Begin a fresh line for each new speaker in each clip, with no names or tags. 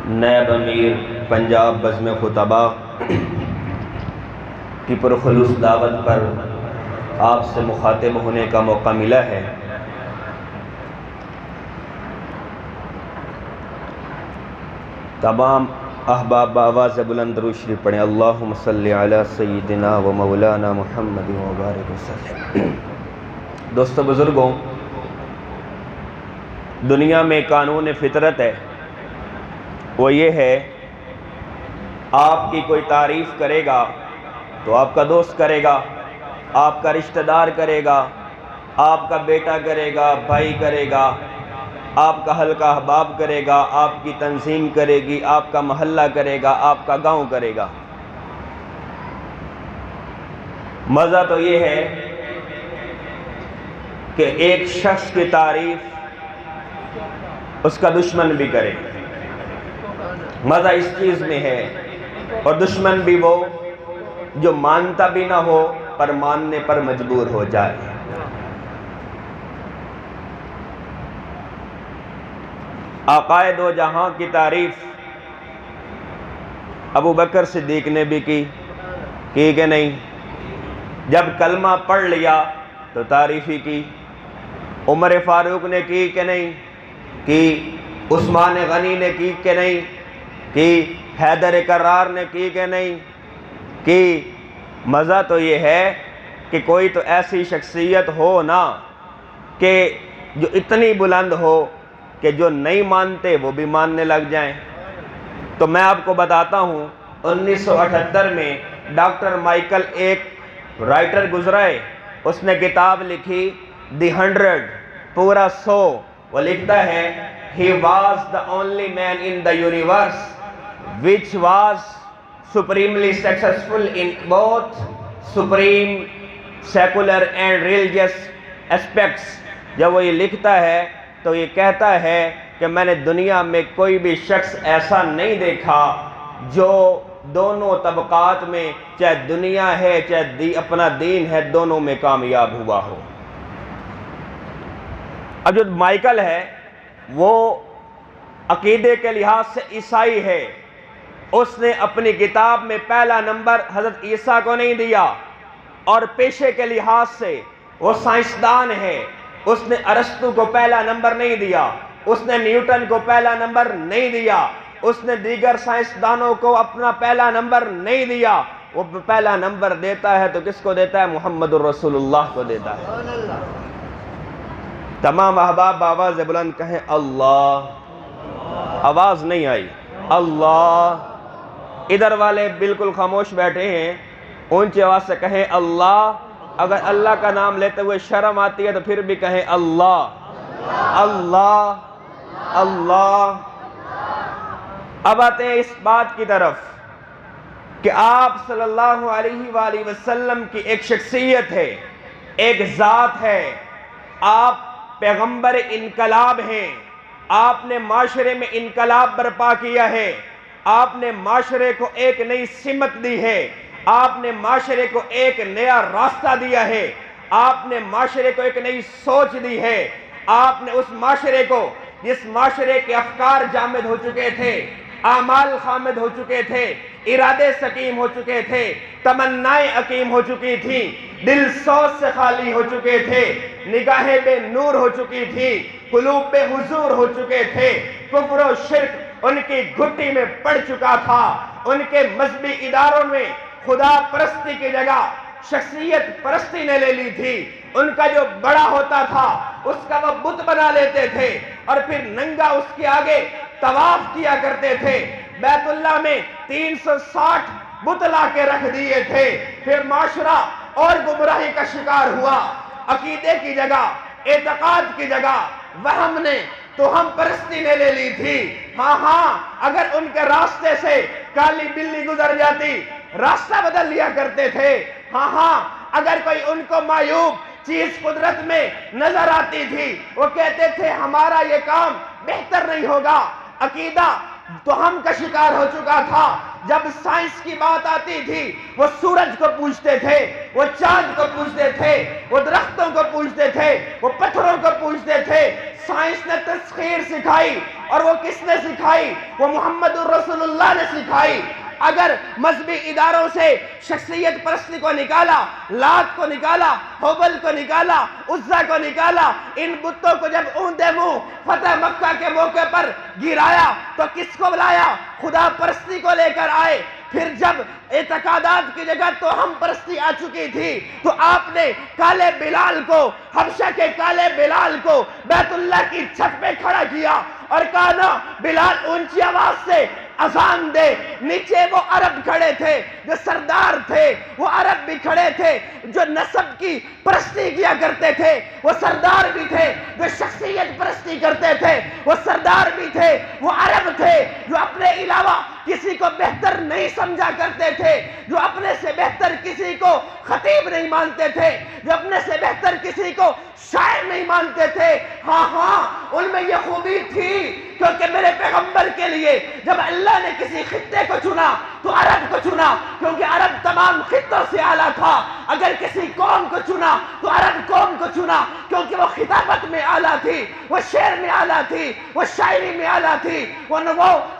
نائب امیر پنجاب بزم خطبہ کی پرخلوص دعوت پر آپ سے مخاطب ہونے کا موقع ملا ہے۔ تمام احباب آواز بلند درود شریف پڑھیں۔ اللہم صلی علی سیدنا و مولانا محمد و بارک وسلم۔ دوستو بزرگوں، دنیا میں قانون فطرت ہے، وہ یہ ہے آپ کی کوئی تعریف کرے گا تو آپ کا دوست کرے گا، آپ کا رشتہ دار کرے گا، آپ کا بیٹا کرے گا، بھائی کرے گا، آپ کا حلقہ احباب کرے گا، آپ کی تنظیم کرے گی، آپ کا محلہ کرے گا، آپ کا گاؤں کرے گا۔ مزہ تو یہ ہے کہ ایک شخص کی تعریف اس کا دشمن بھی کرے۔ مزہ اس چیز میں ہے، اور دشمن بھی وہ جو مانتا بھی نہ ہو پر ماننے پر مجبور ہو جائے۔ آقائے دو جہاں کی تعریف ابو بکر صدیق نے بھی کی کہ نہیں؟ جب کلمہ پڑھ لیا تو تعریف ہی کی۔ عمر فاروق نے کی کہ نہیں؟ کی۔ عثمان غنی نے کی کہ نہیں؟ کی۔ حیدر کرار نے کی کہ نہیں؟ کی۔ مزہ تو یہ ہے کہ کوئی تو ایسی شخصیت ہو نا کہ جو اتنی بلند ہو کہ جو نہیں مانتے وہ بھی ماننے لگ جائیں۔ تو میں آپ کو بتاتا ہوں، 1978 میں ڈاکٹر مائیکل ایک رائٹر گزرائے، اس نے کتاب لکھی دی 100 پورا 100۔ وہ لکھتا ہے He was the only man in the universe which was supremely successful in both supreme secular and religious aspects۔ جب وہ یہ لکھتا ہے تو یہ کہتا ہے کہ میں نے دنیا میں کوئی بھی شخص ایسا نہیں دیکھا جو دونوں طبقات میں، چاہے دنیا ہے چاہے اپنا دین ہے، دونوں میں کامیاب ہوا ہو۔ اب جو مائیکل ہے وہ عقیدے کے لحاظ سے عیسائی ہے، اس نے اپنی کتاب میں پہلا نمبر حضرت عیسیٰ کو نہیں دیا، اور پیشے کے لحاظ سے وہ سائنسدان ہے، اس نے ارسطو کو پہلا نمبر نہیں دیا، اس نے نیوٹن کو پہلا نمبر نہیں دیا، اس نے دیگر سائنسدانوں کو اپنا پہلا نمبر نہیں دیا۔ وہ پہلا نمبر دیتا ہے تو کس کو دیتا ہے؟ محمد الرسول اللہ کو دیتا ہے۔ تمام احباب آواز بلند کہیں اللہ۔ آواز نہیں آئی، اللہ۔ ادھر والے بالکل خاموش بیٹھے ہیں، اونچی آواز سے کہیں اللہ۔ اگر اللہ کا نام لیتے ہوئے شرم آتی ہے تو پھر بھی کہیں اللہ، اللہ، اللہ۔ اب آتے ہیں اس بات کی طرف کہ آپ صلی اللہ علیہ وآلہ وسلم کی ایک شخصیت ہے، ایک ذات ہے، آپ پیغمبر انقلاب ہیں، آپ نے معاشرے میں انقلاب برپا کیا ہے، آپ نے معاشرے کو ایک نئی سمت دی ہے، آپ نے معاشرے کو ایک نیا راستہ دیا ہے، آپ نے معاشرے کو ایک نئی سوچ دی ہے، آپ نے اس معاشرے کو، جس معاشرے کے افکار جامد ہو چکے تھے، اعمال خامد ہو چکے تھے، ارادے سقیم ہو چکے تھے، تمنائیں عقیم ہو چکی تھی، دل سوچ سے خالی ہو چکے تھے، نگاہیں بے نور ہو چکی تھی، قلوب بے حضور ہو چکے تھے، کفر و شرک ان کی گھٹی میں پڑ چکا تھا، ان کے مذہبی اداروں میں خدا پرستی کی جگہ شخصیت پرستی نے لے لی تھی، ان کا جو بڑا ہوتا تھا اس کا وہ بت بنا لیتے تھے، اور پھر ننگا اس کے آگے طواف کیا کرتے تھے، بیت اللہ میں 360 بت لا کے رکھ دیے تھے۔ پھر معاشرہ اور گمراہی کا شکار ہوا، عقیدے کی جگہ، اعتقاد کی جگہ وہم نے تو ہم پرستی نے لے لی تھی۔ ہاں، اگر ان کے راستے سے کالی بلی گزر جاتی راستہ بدل لیا کرتے تھے۔ ہاں، اگر کوئی ان کو معیوب چیز قدرت میں نظر آتی تھی وہ کہتے تھے ہمارا یہ کام بہتر نہیں ہوگا۔ عقیدہ تو ہم کا شکار ہو چکا تھا۔ جب سائنس کی بات آتی تھی وہ سورج کو پوچھتے تھے، وہ چاند کو پوچھتے تھے، وہ درختوں کو پوچھتے تھے، وہ پتھروں کو پوچھتے تھے۔ سائنس نے تسخیر سکھائی، اور وہ کس نے سکھائی؟ وہ محمد الرسول اللہ نے سکھائی۔ اگر مذہبی اداروں سے شخصیت پرستی کو نکالا، لات کو نکالا، حبل کو نکالا، عزا کو نکالا، ان بتوں کو جب اوندے منہ فتح مکہ کے موقع پر گرایا تو کس کو بلایا؟ خدا پرستی کو لے کر آئے۔ پھر جب اعتقادات کی جگہ تو ہم پرستی آ چکی تھی تو آپ نے کالے بلال کو، حبشہ کے کالے بلال کو بیت اللہ کی چھت پہ کھڑا کیا اور کہا نا بلال اونچی آواز سے اذان دے۔ نیچے وہ عرب کھڑے تھے جو سردار تھے، وہ عرب بھی کھڑے تھے جو نسب کی پرستی کیا کرتے تھے، وہ سردار بھی تھے جو شخصیت پرستی کرتے تھے، وہ سردار بھی تھے، وہ عرب تھے جو اپنے علاوہ کسی کو بہتر نہیں سمجھا کرتے تھے، جو اپنے سے بہتر کسی کو خطیب نہیں مانتے تھے، جو اپنے سے بہتر کسی کو شاعر نہیں مانتے تھے۔ ہاں ان میں یہ خوبی تھی، کیونکہ میرے پیغمبر کے لیے جب اللہ نے کسی خطے کو چنا تو عرب کو چنا، کیونکہ عرب تمام خطوں سے اعلیٰ تھا۔ اگر کسی قوم کو چنا تو عرب قوم کو چنا، کیونکہ وہ خطابت میں اعلیٰ تھی، وہ شعر میں اعلیٰ تھی، وہ شاعری میں اعلیٰ تھی، وہ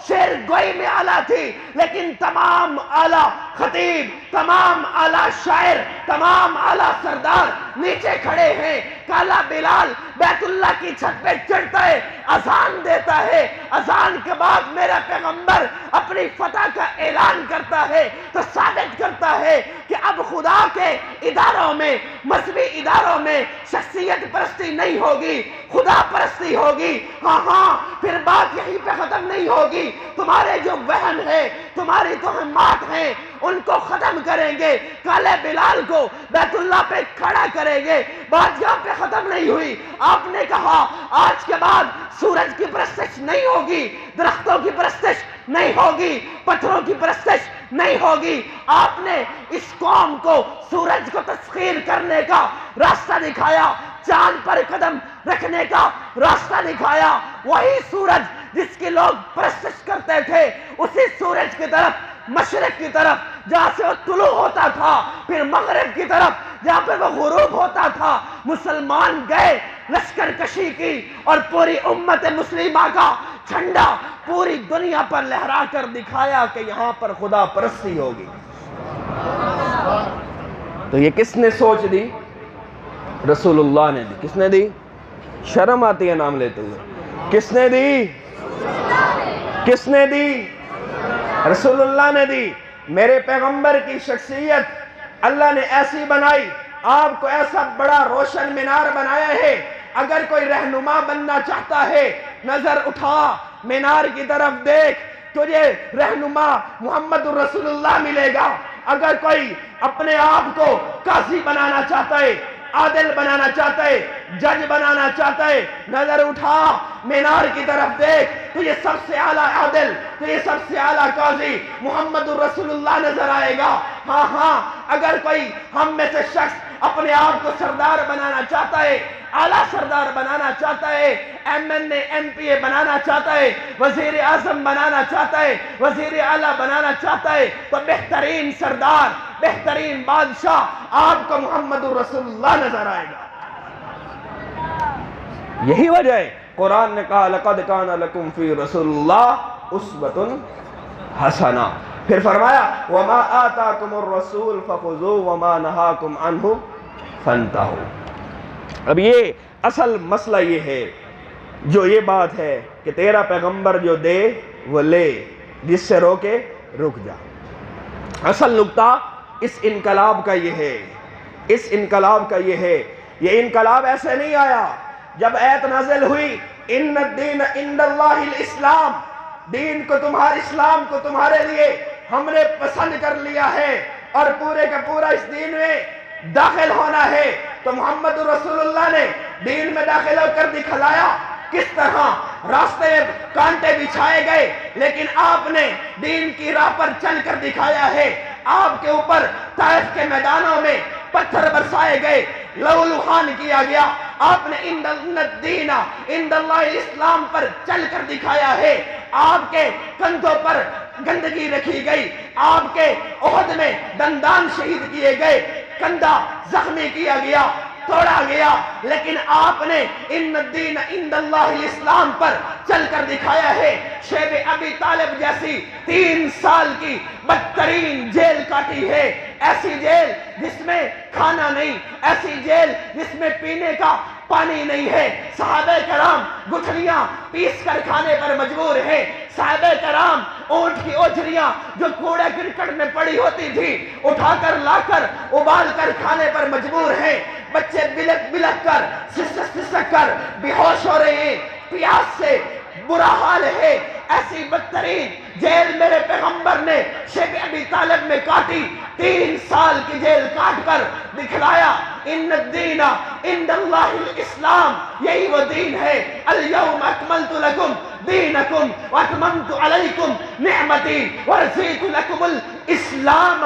شعر گوئی میں اعلیٰ تھی۔ لیکن تمام اعلیٰ خطیب، تمام اعلیٰ شاعر، تمام اعلیٰ سردار نیچے کھڑے ہیں۔ کالا بلال بیت اللہ کی چھت پہ چڑھتا ہے، اذان دیتا ہے، اذان کے بعد میرا پیغمبر اپنی فتح کا اعلان کرتا ہے تو ثابت کرتا ہے کہ اب خدا کے اداروں میں، مذہبی اداروں میں شخصیت پرستی نہیں ہوگی، خدا پرستی ہوگی۔ ہاں پھر بات یہیں پہ ختم نہیں ہوگی، تمہارے جو وہم ہے، تمہاری توہمات ہیں، ان کو ختم کریں گے، کالے بلال کو بیت اللہ پہ کھڑا کریں گے۔ بات یہاں پہ ختم نہیں ہوئی۔ آپ نے کہا آج کے بعد سورج کی پرستش نہیں ہوگی، درختوں کی پرستش نہیں ہوگی، پتھروں کی پرستش نہیں ہوگی۔ آپ نے اس قوم کو سورج کو تسخیر کرنے کا راستہ دکھایا، چاند پر قدم رکھنے کا راستہ دکھایا۔ وہی سورج جس کی لوگ پرستش کرتے تھے، اسی سورج کی طرف، مشرق کی طرف جہاں سے وہ طلوع ہوتا تھا، پھر مغرب کی طرف جہاں پہ وہ غروب ہوتا تھا، مسلمان گئے، لشکر کشی کی اور پوری امت مسلمہ کا جھنڈا پوری دنیا پر لہرا کر دکھایا کہ یہاں پر خدا پرستی ہوگی۔ تو یہ کس نے سوچ دی؟ رسول اللہ نے دی۔ کس نے دی؟ شرم آتی ہے نام لیتے ہوئے۔ کس نے دی؟ کس نے دی؟ رسول اللہ نے دی۔ میرے پیغمبر کی شخصیت اللہ نے ایسی بنائی، آپ کو ایسا بڑا روشن مینار بنایا ہے۔ اگر کوئی رہنما بننا چاہتا ہے، نظر اٹھا، مینار کی طرف دیکھ، تجھے رہنما محمد الرسول اللہ ملے گا۔ اگر کوئی اپنے آپ کو قاضی بنانا چاہتا ہے، عادل بنانا چاہتا ہے، جج بنانا چاہتا ہے، نظر اٹھا، مینار کی طرف دیکھ، تو یہ سب سے اعلیٰ عادل، تو یہ سب سے اعلیٰ قاضی محمد الرسول اللہ نظر آئے گا۔ ہاں اگر کوئی ہم میں سے شخص اپنے آپ کو سردار بنانا چاہتا ہے، اعلیٰ سردار بنانا چاہتا ہے، MNA MPA بنانا چاہتا ہے، وزیر اعظم بنانا چاہتا ہے، وزیر اعلیٰ بنانا چاہتا ہے، تو بہترین سردار، بہترین بادشاہ آپ کو محمد الرسول اللہ نظر آئے گا۔ یہی وجہ ہے قرآن نے کہا لَقَدْ كَانَ لَكُمْ فِي رَسُولِ اللَّهِ أُسْوَةٌ حَسَنَةٌ، پھر فرمایا وَمَا آتَاكُمُ الرَّسُولُ فَخُذُوهُ وَمَا نَهَاكُمْ عَنْهُ فَانْتَهُوا۔ اب یہ اصل مسئلہ یہ ہے، جو یہ بات ہے کہ تیرا پیغمبر جو دے وہ لے، جس سے روکے رک جا۔ اصل نقطہ اس انقلاب کا یہ ہے، اس انقلاب کا یہ ہے۔ یہ انقلاب ایسے نہیں آیا۔ جب آیت نازل ہوئی ان الدین عند اللہ الاسلام، دین کو تمہارے، اسلام کو تمہارے لیے ہم نے پسند کر لیا ہے اور پورے کا پورا اس دین میں داخل ہونا ہے، تو محمد رسول اللہ نے دین میں داخل ہو کر دکھلایا کس طرح۔ راستے میں کانٹے بچھائے گئے لیکن آپ نے دین کی راہ پر چل کر دکھایا ہے۔ آپ کے اوپر طائف کے میدانوں میں پتھر برسائے گئے، لہو لہان کیا گیا، آپ نے ان الدین عند اللہ الاسلام پر چل کر دکھایا ہے۔ آپ کے کندھوں پر گندگی رکھی گئی، آپ کے احد میں دندان شہید کیے گئے، کندھا زخمی کیا گیا، توڑا گیا، لیکن آپ نے ان الدین عند اللہ الاسلام پر چل کر دکھایا ہے۔ شیب ابی طالب جیسی 3 سال کی بدترین جیل کاٹی ہے، ایسی جیل جس میں کھانا نہیں، ایسی جیل جس میں پینے کا پانی نہیں ہے۔ صحابہ کرام گٹھلیاں پیس کر کھانے پر مجبور ہیں، صحابہ کرام اونٹ کی اوجھریاں جو کوڑے کرکٹ میں پڑی ہوتی تھی اٹھا کر لا کر ابال کر کھانے پر مجبور ہیں، بچے بلک بلک کر سسک کر بے ہوش ہو رہے ہیں، پیاس سے برا حال ہے۔ ایسی بدترین جیل میرے پیغمبر نے شیب ابی طالب میں کاٹی، 3 سال کی جیل کاٹ کر دکھلایا ان الدین عند اللہ الاسلام، یہی وہ دین ہے۔ الیوم اکملت لکم دینکم واتممت علیکم نعمتی ورضیت لکم الاسلام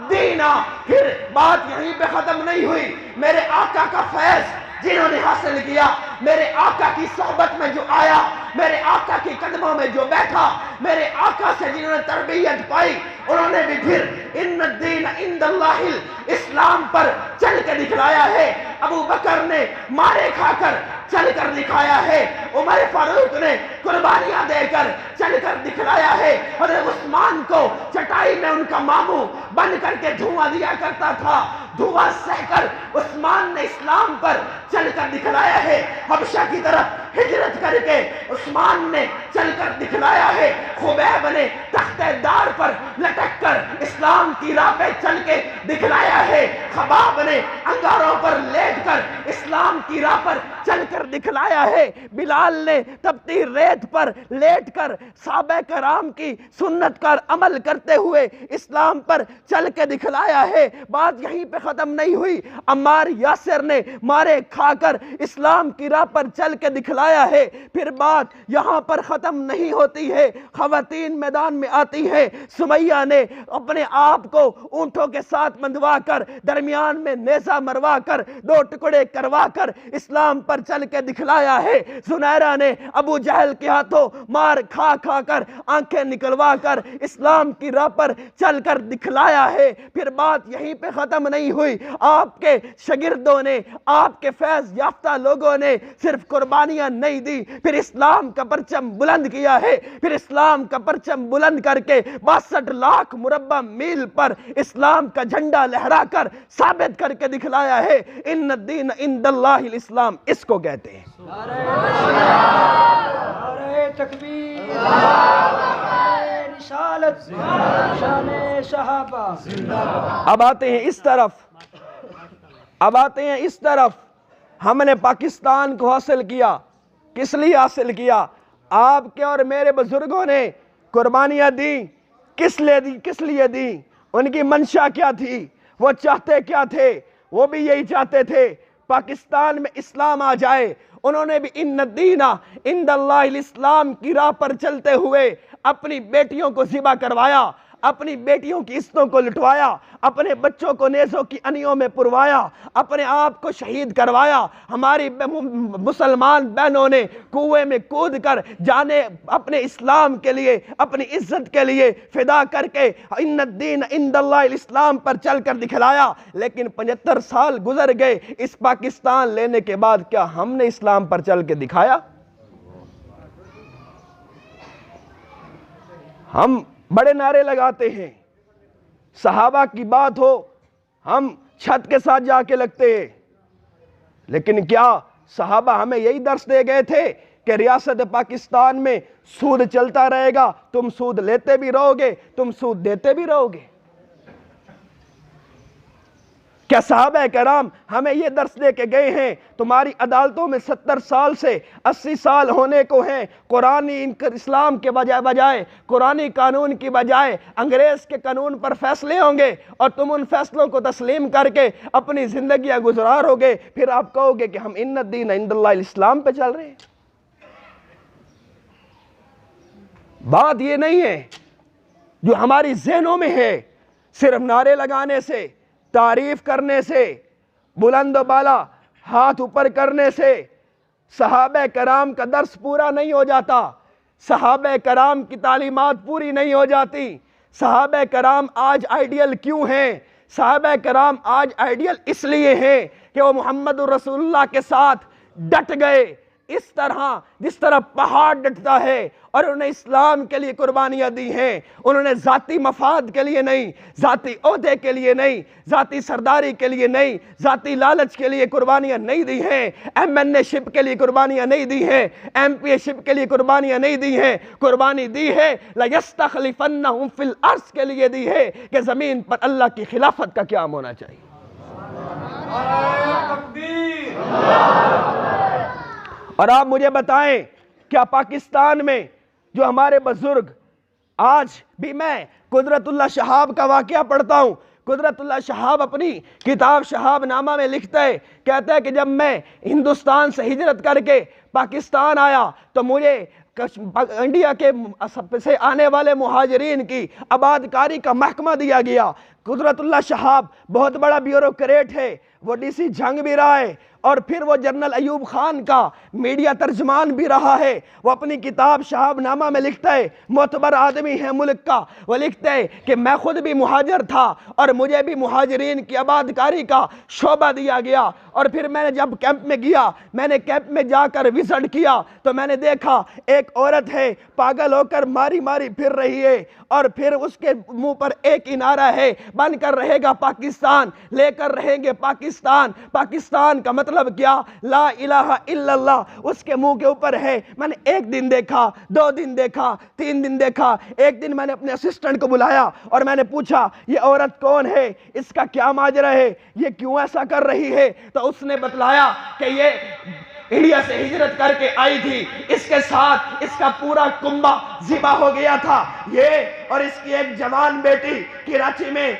دینا۔ پھر بات یہیں پہ ختم نہیں ہوئی، میرے آقا کا فیض جنہوں نے حاصل کیا، میرے آقا کی صحبت میں جو آیا، میرے آقا کی قدموں میں جو بیٹھا، میرے آقا سے جنہوں نے تربیت پائی، انہوں نے بھی پھر ان الدین عند اللہ الاسلام پر چل کے دکھلایا ہے۔ ابو بکر نے مارے کھا کر چل کر دکھایا ہے، عمر فاروق نے قربانیاں دے کر چل کر دکھلایا ہے، حضرت عثمان کو چٹائی میں ان کا ماموں بن کر کے دھواں دیا کرتا تھا، دھواں سہ کر عثمان نے اسلام پر چل کر دکھلایا ہے۔ حبشہ کی طرف ہجرت کر کے عثمان نے چل کر دکھلایا ہے، خبیب نے تخت دار پر لٹک کر اسلام کی راہ پہ چل کے دکھلایا ہے، خباب نے انگاروں پر لیٹ کر اسلام کی راہ پر چل کر دکھلایا ہے، بلال نے تپتی ریت پر لیٹ کر صحابہ کرام کی سنت کا عمل کرتے ہوئے اسلام پر چل کے دکھلایا ہے۔ بات یہیں پہ ختم نہیں ہوئی، عمار یاسر نے مارے کھا کر اسلام کی راہ پر چل کے دکھلایا ہے۔ پھر بات یہاں پر ختم نہیں ہوتی ہے، خواتین میدان میں آتی ہے، سمیہ نے اپنے آپ کو اونٹوں کے ساتھ بندھوا کر درمیان میں نیزہ مروا کر 2 ٹکڑے کروا کر اسلام پر چل کے دکھلایا ہے، زنیرہ نے ابو جہل کے ہاتھوں مار کھا کھا کر آنکھیں نکلوا کر اسلام کی راہ پر چل کر دکھلایا ہے۔ پھر بات یہیں پہ ختم نہیں ہوئی، آپ کے شاگردوں نے، آپ کے فیض یافتہ لوگوں نے صرف قربانیاں نہیں دی، پھر اسلام کا پرچم بلند کیا ہے، پھر اسلام کا پرچم بلند کر کے 62 لاکھ مربع میل پر اسلام کا جھنڈا لہرا کر ثابت کر کے دکھلایا ہے۔ ان الدین عند اللہ الاسلام اس کو کہتے ہیں۔
نعرہ تکبیر، رسالت، شان صحابہ۔
اب آتے ہیں اس طرف، ہم نے پاکستان کو حاصل کیا، کس لیے حاصل کیا؟ آپ کے اور میرے بزرگوں نے قربانیاں دیں، کس لیے دیں؟ ان کی منشا کیا تھی؟ وہ چاہتے کیا تھے؟ وہ بھی یہی چاہتے تھے پاکستان میں اسلام آ جائے۔ انہوں نے بھی ان الدین عند اللہ الاسلام کی راہ پر چلتے ہوئے اپنی بیٹیوں کو ذبح کروایا، اپنی بیٹیوں کی عزتوں کو لٹوایا، اپنے بچوں کو نیزوں کی انیوں میں پروایا، اپنے آپ کو شہید کروایا۔ ہماری مسلمان بہنوں نے کنویں میں کود کر جانے اپنے اسلام کے لیے، اپنی عزت کے لیے فدا کر کے ان الدین عند اللہ الاسلام پر چل کر دکھلایا۔ لیکن 75 سال گزر گئے اس پاکستان لینے کے بعد، کیا ہم نے اسلام پر چل کے دکھایا؟ ہم بڑے نعرے لگاتے ہیں، صحابہ کی بات ہو ہم چھت کے ساتھ جا کے لگتے ہیں، لیکن کیا صحابہ ہمیں یہی درس دے گئے تھے کہ ریاست پاکستان میں سود چلتا رہے گا، تم سود لیتے بھی رہو گے، تم سود دیتے بھی رہو گے؟ کیا صحابہ کرام ہمیں یہ درس دے کے گئے ہیں تمہاری عدالتوں میں 70 سال سے 80 سال ہونے کو ہیں، قرآنی اسلام کے بجائے قرآنی قانون کی بجائے انگریز کے قانون پر فیصلے ہوں گے اور تم ان فیصلوں کو تسلیم کر کے اپنی زندگیاں گزارو گے، پھر آپ کہو گے کہ ہم ان الدین عند اللہ الاسلام پہ چل رہے ہیں؟ بات یہ نہیں ہے جو ہماری ذہنوں میں ہے، صرف نعرے لگانے سے، تعریف کرنے سے، بلند و بالا ہاتھ اوپر کرنے سے صحابہ کرام کا درس پورا نہیں ہو جاتا، صحابہ کرام کی تعلیمات پوری نہیں ہو جاتی۔ صحابہ کرام آج آئیڈیل کیوں ہیں؟ صحابہ کرام آج آئیڈیل اس لیے ہیں کہ وہ محمد رسول اللہ کے ساتھ ڈٹ گئے، اس طرح جس طرح پہاڑ ڈٹتا ہے، اور انہوں نے اسلام کے لیے قربانیاں دی ہیں۔ انہوں نے ذاتی مفاد کے لیے نہیں، ذاتی عہدے کے لیے نہیں، ذاتی سرداری کے لیے نہیں، ذاتی لالچ کے لیے قربانیاں نہیں دی ہیں، ایم این اے شپ کے لیے قربانیاں نہیں دی ہیں، ایم پی اے شپ کے لیے قربانیاں نہیں دی ہیں۔ قربانی دی ہے لَيَسْتَخْلِفَنَّهُمْ فِي الْأَرْضِ کے لیے دی ہے کہ زمین پر اللہ کی خلافت کا قیام ہونا چاہیے۔ اور آپ مجھے بتائیں، کیا پاکستان میں جو ہمارے بزرگ، آج بھی میں قدرت اللہ شہاب کا واقعہ پڑھتا ہوں۔ قدرت اللہ شہاب اپنی کتاب شہاب نامہ میں لکھتا ہے، کہتا ہے کہ جب میں ہندوستان سے ہجرت کر کے پاکستان آیا تو مجھے انڈیا کے سے آنے والے مہاجرین کی آباد کاری کا محکمہ دیا گیا۔ قدرت اللہ شہاب بہت بڑا بیوروکریٹ ہے، وہ ڈی سی جنگ بھی رہا ہے، اور پھر وہ جنرل ایوب خان کا میڈیا ترجمان بھی رہا ہے۔ وہ اپنی کتاب شہاب نامہ میں لکھتا ہے، معتبر آدمی ہے ملک کا، وہ لکھتا ہے کہ میں خود بھی مہاجر تھا اور مجھے بھی مہاجرین کی آباد کاری کا شعبہ دیا گیا، اور پھر میں نے جب کیمپ میں گیا، میں نے کیمپ میں جا کر وزٹ کیا تو میں نے دیکھا ایک عورت ہے پاگل ہو کر ماری ماری پھر رہی ہے، اور پھر اس کے منہ پر ایک ہی نعرہ ہے، بن کر رہے گا پاکستان، لے کر رہیں گے پاکستان۔ پاکستان کا مطلب کیا؟ لا الہ الا اللہ اس کے منہ کے اوپر ہے۔ میں نے ایک دن دیکھا، 2 دن دیکھا، 3 دن دیکھا۔ ایک دن میں نے اپنے اسسٹنٹ کو بلایا اور میں نے پوچھا یہ عورت کون ہے، اس کا کیا ماجرا ہے، یہ کیوں ایسا کر رہی ہے؟ تو اس نے بتلایا کہ یہ انڈیا سے ہجرت کر کے آئی تھی، اس کے ساتھ اس کا پورا کنبہ ذبح ہو گیا تھا، یہ اور اس کی ایک جوان بیٹی کراچی میں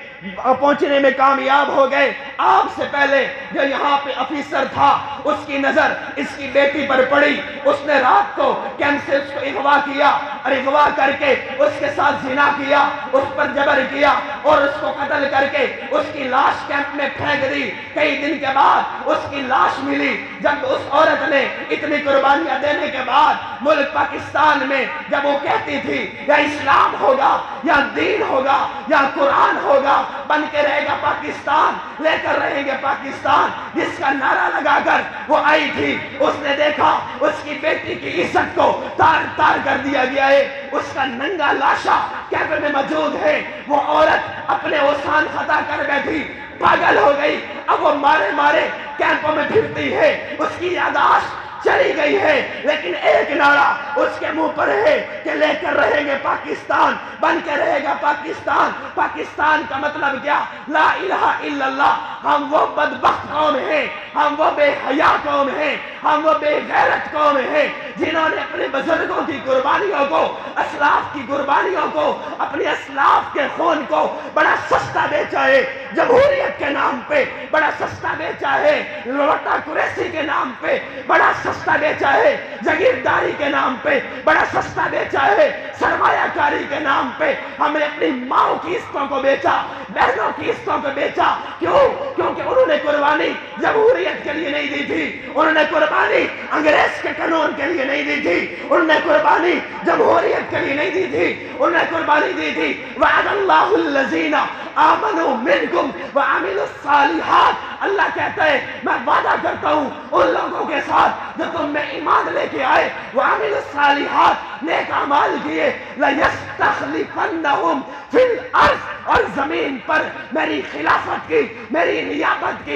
پہنچنے میں کامیاب ہو گئے۔ آپ سے پہلے جو یہاں پہ افیسر تھا اس کی نظر اس کی بیٹی پر پڑی، اس نے رات کو کیمپ سے اس کو اغوا کیا، اور اغوا کر کے اس کے ساتھ زنا کیا، اس پر جبر کیا، اور اس کو قتل کر کے اس کی لاش کیمپ میں پھینک دی۔ کئی دن کے بعد اس کی لاش ملی۔ جب اس عورت نے اتنی قربانیاں دینے کے بعد ملک پاکستان میں جب وہ کہتی تھی یا اسلام ہوگا یا دین ہوگا یا قرآن ہوگا، بن کے رہے گا پاکستان، لے کر رہیں گے پاکستان، جس کا نعرہ لگا کر وہ آئی تھی، اس نے دیکھا اس کی بیٹی کی عزت کو تار تار کر دیا گیا ہے، اس کا ننگا لاشا کیمپ میں موجود ہے۔ وہ عورت اپنے اوسان خطا کر بیٹھی، پاگل ہو گئی، اب وہ مارے مارے کیمپوں میں پھرتی ہے، اس کی یادداشت چلی گئی ہے، لیکن ایک نعرہ اس کے منہ پر ہے کہ لے کر رہیں گے پاکستان، بن کے رہے گا پاکستان۔ پاکستان کا مطلب کیا؟ لا الہ الا اللہ۔ ہم وہ بدبخت قوم ہیں، ہم وہ بے حیا قوم ہیں، ہم وہ بے غیرت قوم ہیں جنہوں نے اپنے بزرگوں کی قربانیوں کو، اسلاف کی قربانیوں کو، اپنے اسلاف کے خون کو بڑا سستا بیچا ہے، جمہوریت کے نام پہ بڑا سستا بیچا ہے، لوٹا کریسی کے نام پہ بڑا سستا بیچا ہے، جاگیرداری کے نام پہ بڑا سستا بیچا ہے، سرمایہ کاری کے نام پہ ہم نے اپنی ماں کی عزتوں کو بیچا، بہنوں کی عزتوں کو بیچا۔ کیوں؟ کیونکہ انہوں نے قربانی جمہوریت کے لیے نہیں دی تھی، انہوں نے قربانی انگریز کے قانون کے لیے نہیں دی تھی، انہوں نے قربانی جمہوریت کے لیے نہیں دی تھی، انہوں نے قربانی دی تھی وعد اللہ الذین آمنوا منکم وعملوا الصالحات۔ اللہ کہتا ہے میں وعدہ کرتا ہوں ان لوگوں کے ساتھ جو تم میں ایمان لے کے آئے، وعملوا الصالحات، نیک اعمال کیے، لَيَسْتَخْلِفَنَّهُمْ فِي الْأَرْضِ، اور زمین پر میری خلافت کی، میری نیابت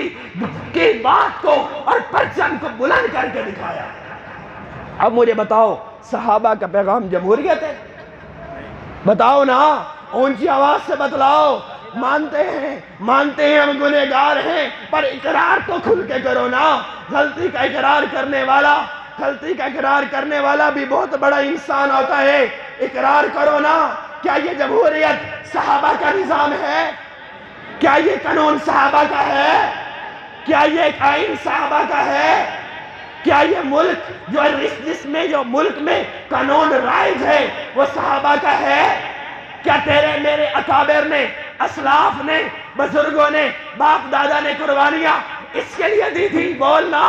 کی بات کو اور پرچم کو بلند کر کے دکھایا۔ اب مجھے بتاؤ صحابہ کا پیغام جمہوریت ہے؟ بتاؤ نا، اونچی آواز سے بتلاؤ۔ مانتے ہیں ہم گنہگار ہیں، پر اقرار تو کھل کے کرو نا۔ غلطی کا اقرار کرنے والا بھی بہت بڑا انسان ہوتا ہے، اقرار کرو نا۔ کیا یہ جمہوریت صحابہ کا نظام ہے؟ کیا یہ قانون صحابہ کا ہے؟ کیا یہ آئین صحابہ کا ہے؟ کیا یہ ملک جو ملک میں قانون رائج ہے وہ صحابہ کا ہے؟ کیا تیرے میرے اکابر نے، اسلاف نے، بزرگوں نے، باپ دادا نے قربانیاں اس کے لیے دی تھی، بولنا،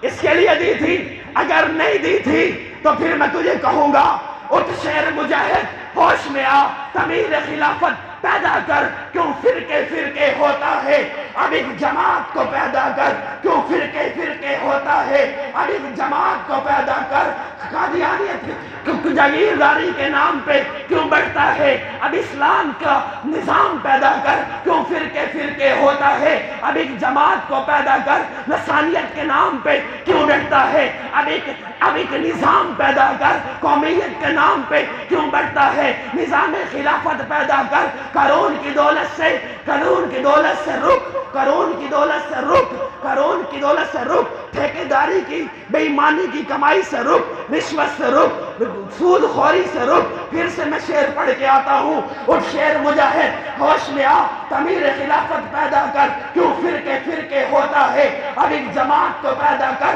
اس کے لیے دی تھی؟ اگر نہیں دی تھی تو پھر میں تجھے کہوں گا اٹھ شیر مجاہد، ہوش میں آ، تعمیر خلافت پیدا کر، کیوں فرقے فرقے ہوتا ہے؟ اب ایک جماعت کو پیدا کر، کیوں فرقے فرقے ہوتا ہے؟ اب ایک جماعت کو پیدا کر، قادیانیت جاگیرداری کے نام پہ کیوں بڑھتا ہے؟ اب اسلام کا نظام پیدا کر، کیوں فرقے فرقے ہوتا ہے؟ اب ایک جماعت کو پیدا کر، نسانیت کے نام پہ کیوں بڑھتا ہے؟ اب ایک نظام پیدا کر، قومیت کے نام پہ کیوں بڑھتا ہے؟ نظام خلافت پیدا کر، قارون کی دولت سے رک، قارون کی دولت سے رک، ٹھیکیداری کی بے ایمانی کی کمائی سے رک، رشوت سے رک، سود خوری سے رک۔ پھر سے میں شعر پڑھ کے آتا ہوں، اٹھ شیر مجاہد، ہوش میں آ، تعمیر خلافت پیدا کر، کیوں فرقے فرقے ہوتا ہے؟ اب ایک جماعت کو پیدا کر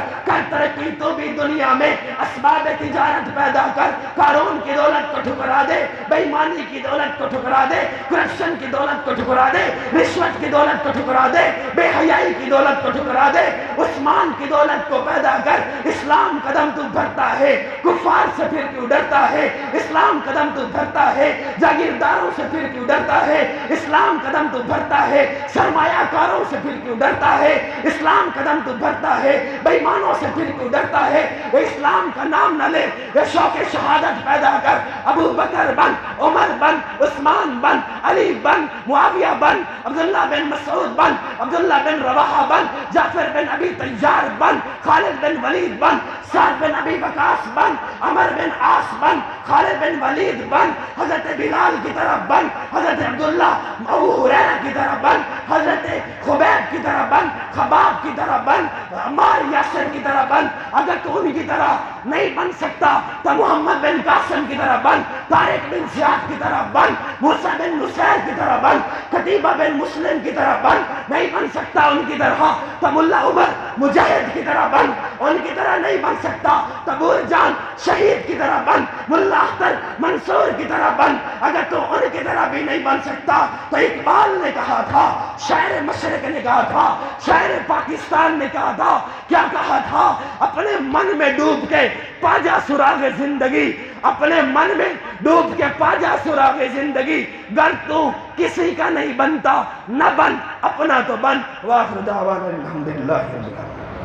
ترقی تو بھی دنیا میں اسباب تجارت پیدا کر، قارون کی دولت کو ٹھکرا دے، بے ایمانی کی دولت کو ٹھکرا دے، کرپشن کی دولت کو ٹھکرا دے، رشوت کی دولت کو ٹھکرا دے، بے حیائی کی دولت کو ٹھکرا دے، عثمان کی دولت کو پیدا کر۔ اسلام قدم تو بھرتا ہے، کفار سے پھر کیوں ڈرتا ہے؟ اسلام قدم تو بھرتا ہے، جاگیرداروں سے پھر کیوں ڈرتا ہے؟ اسلام قدم تو بھرتا ہے، سرمایہ کاروں سے پھر کیوں ڈرتا ہے؟ اسلام قدم تو بھرتا ہے، بے ایمانوں سے پھر کیوں ڈرتا ہے؟ وہ اسلام کا نام نہ لے، یہ شوق شہادت پیدا کر، ابو بکر بن، عمر بن، عثمان بن، علی بن، معاویہ بن، عبداللہ بن مسعود بن، عبداللہ بن رواحہ بن، جعفر بن ابی طیار بن، خالد بن ولید بن، سعد بن ابی وقاص بن، عمر بن عاص بن، خالد بن ولید بن، حضرت بلال کی طرح بن، حضرت عبداللہ ابو ہریرہ کی طرح بن، حضرت خبیب کی طرح بن، خباب کی طرح بن، عمار یاسر کی طرح بن۔ اگر تو ان کی طرح نہیں بن سکتا تو محمد بن قاسم کی طرح بن، طارق بن زیاد کی طرح بن، موسیٰ بن نصیر کی طرح بن، قتیبہ بن مسلم کی طرح بن۔ نہیں بن سکتا ان کی طرح تو ملا عمر مجاہد کی طرح بن، ان کی طرح نہیں بن سکتا تو بور جان شہید کی طرح بن، ملا اختر منصور کی طرح بن۔ اگر تو ان کی طرح بھی نہیں بن سکتا تو اقبال نے کہا تھا، شاعر مشرق نے کہا تھا، شاعر پاکستان نے کہا تھا، کیا کہا تھا؟ اپنے من میں ڈوب کے پا جا سراغ زندگی، اپنے من میں ڈوب کے پا جا سراغ زندگی، گر تو کسی کا نہیں بنتا نہ بن، اپنا تو بن۔ وآخر دعوانا الحمدللہ رب العالمین۔